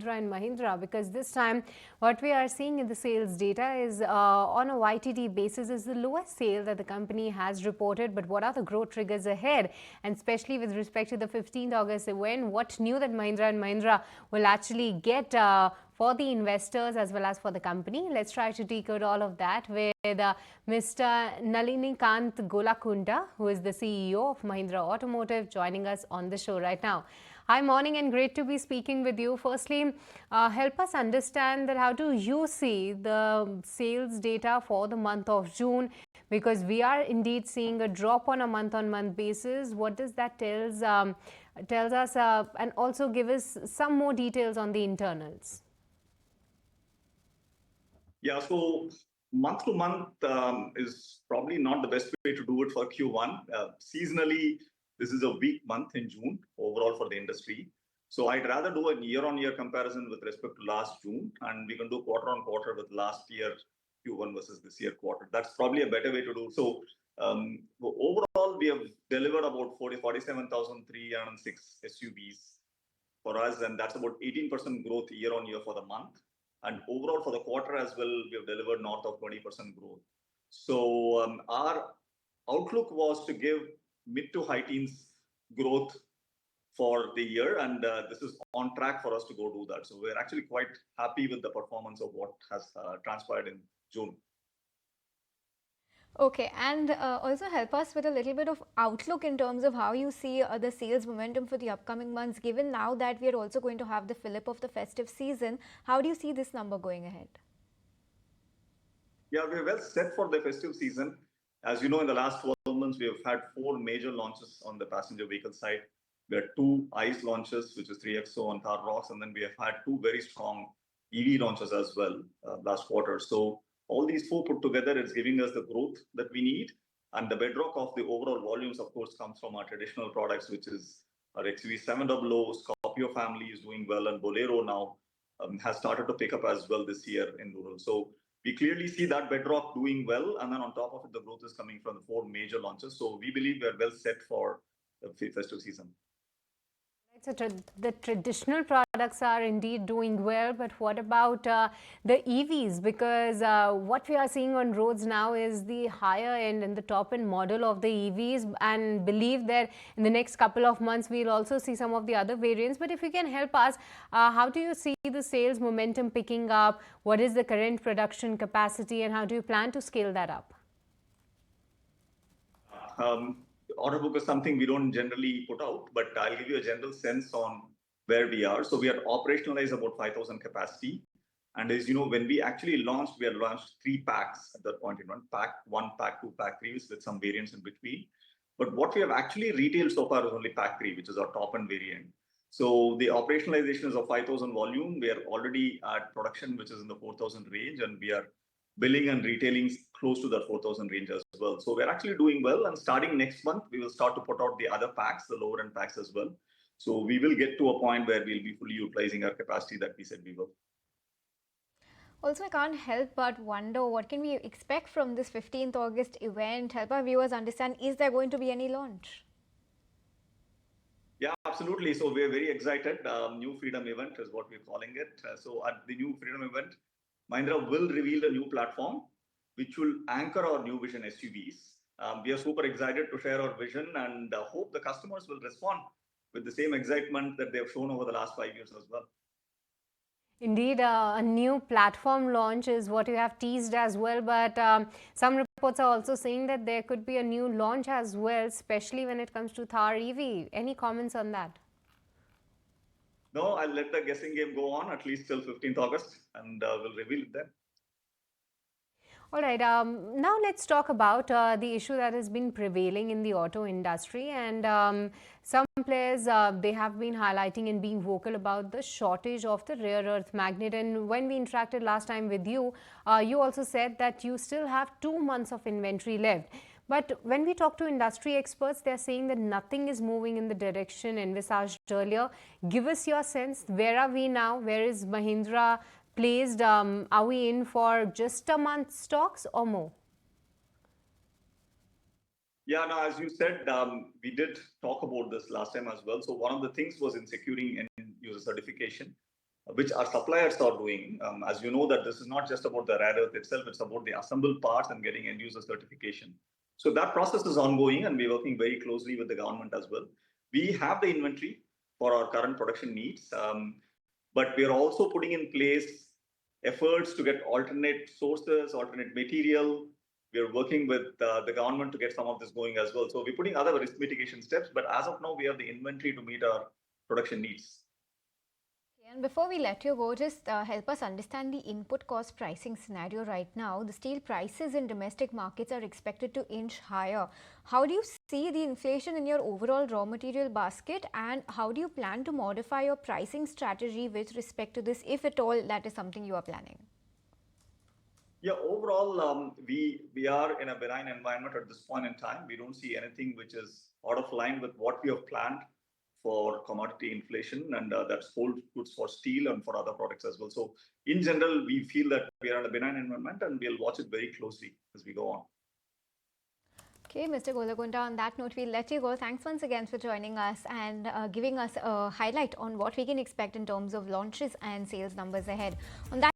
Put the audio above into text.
Mahindra and Mahindra, because this time what we are seeing in the sales data is on a YTD basis is the lowest sale that the company has reported. But what are the growth triggers ahead, and especially with respect to the 15th August event, what new that Mahindra and Mahindra will actually get for the investors as well as for the company? Let's try to decode all of that with Mr. Nalinikanth Gollagunta, who is the CEO of Mahindra Automotive, joining us on the show right now. Hi, morning, and great to be speaking with you. Firstly, help us understand that how do you see the sales data for the month of June, because we are indeed seeing a drop on a month-on-month basis. What does that tells us, and also give us some more details on the internals. Yeah, so month to month is probably not the best way to do it for Q1. Seasonally, this is a weak month in June overall for the industry. So I'd rather do a year-on-year comparison with respect to last June, and we can do quarter-on-quarter with last year Q1 versus this year quarter. That's probably a better way to do. So overall, we have delivered about 47,306 SUVs for us, and that's about 18% growth year-on-year for the month. And overall for the quarter as well, we have delivered north of 20% growth. So our outlook was to give mid to high teens growth for the year, and this is on track for us to go do that. So we're actually quite happy with the performance of what has transpired in June. Okay, and also help us with a little bit of outlook in terms of how you see the sales momentum for the upcoming months, given now that we are also going to have the fillip of the festive season. How do you see this number going ahead? Yeah, we're well set for the festive season. As you know, in the last 12 months, we have had 4 major launches on the passenger vehicle side. We had 2 ICE launches, which is 3XO and Thar Roxx, and then we have had 2 very strong EV launches as well last quarter. So all these 4 put together is giving us the growth that we need. And the bedrock of the overall volumes, of course, comes from our traditional products, which is our XUV 700, Scorpio family is doing well, and Bolero now has started to pick up as well this year in rural. So we clearly see that bedrock doing well. And then on top of it, the growth is coming from the 4 major launches. So we believe we're well set for the festive season. So the traditional products are indeed doing well, but what about the EVs? Because what we are seeing on roads now is the higher end and the top end model of the EVs, and believe that in the next couple of months we'll also see some of the other variants. But if you can help us, how do you see the sales momentum picking up? What is the current production capacity, and how do you plan to scale that up? Order book is something we don't generally put out, but I'll give you a general sense on where we are. So we are operationalized about 5,000 capacity. And as you know, when we actually launched, we had launched 3 packs at that point in one. Pack 1, Pack 2, Pack 3 with some variants in between. But what we have actually retailed so far is only Pack 3, which is our top end variant. So the operationalization is of 5,000 volume. We are already at production, which is in the 4,000 range, and we are billing and retailing close to that 4,000 range as well. So we're actually doing well. And starting next month, we will start to put out the other packs, the lower end packs as well. So we will get to a point where we'll be fully utilizing our capacity that we said we will. Also, I can't help but wonder, what can we expect from this 15th August event? Help our viewers understand, is there going to be any launch? Yeah, absolutely. So we're very excited. New Freedom event is what we're calling it. So at the New Freedom event, Mahindra will reveal a new platform which will anchor our new vision SUVs. We are super excited to share our vision, and hope the customers will respond with the same excitement that they have shown over the last 5 years as well. Indeed, a new platform launch is what you have teased as well, but some reports are also saying that there could be a new launch as well, especially when it comes to Thar EV. Any comments on that? No, I'll let the guessing game go on at least till 15th August, and we'll reveal it then. All right, now let's talk about the issue that has been prevailing in the auto industry, and some players, they have been highlighting and being vocal about the shortage of the rare earth magnet. And when we interacted last time with you, you also said that you still have 2 months of inventory left. But when we talk to industry experts, they're saying that nothing is moving in the direction envisaged earlier. Give us your sense. Where are we now? Where is Mahindra placed? Are we in for just a month's stocks or more? Yeah, no, as you said, we did talk about this last time as well. So one of the things was in securing end user certification. which our suppliers are doing. As you know, that this is not just about the rare earth itself, it's about the assembled parts and getting end user certification. So that process is ongoing, and we're working very closely with the government as well. We have the inventory for our current production needs, but we're also putting in place efforts to get alternate sources, alternate material. We're working with the government to get some of this going as well. So we're putting other risk mitigation steps, but as of now, we have the inventory to meet our production needs. And before we let you go, just help us understand the input cost pricing scenario right now. The steel prices in domestic markets are expected to inch higher. How do you see the inflation in your overall raw material basket, and how do you plan to modify your pricing strategy with respect to this, if at all that is something you are planning? Yeah, overall, we are in a benign environment at this point in time. We don't see anything which is out of line with what we have planned for commodity inflation, and that's holds goods for steel and for other products as well. So in general, we feel that we are in a benign environment, and we'll watch it very closely as we go on. Okay, Mr. Gollagunta, on that note, we'll let you go. Thanks once again for joining us and giving us a highlight on what we can expect in terms of launches and sales numbers ahead. On that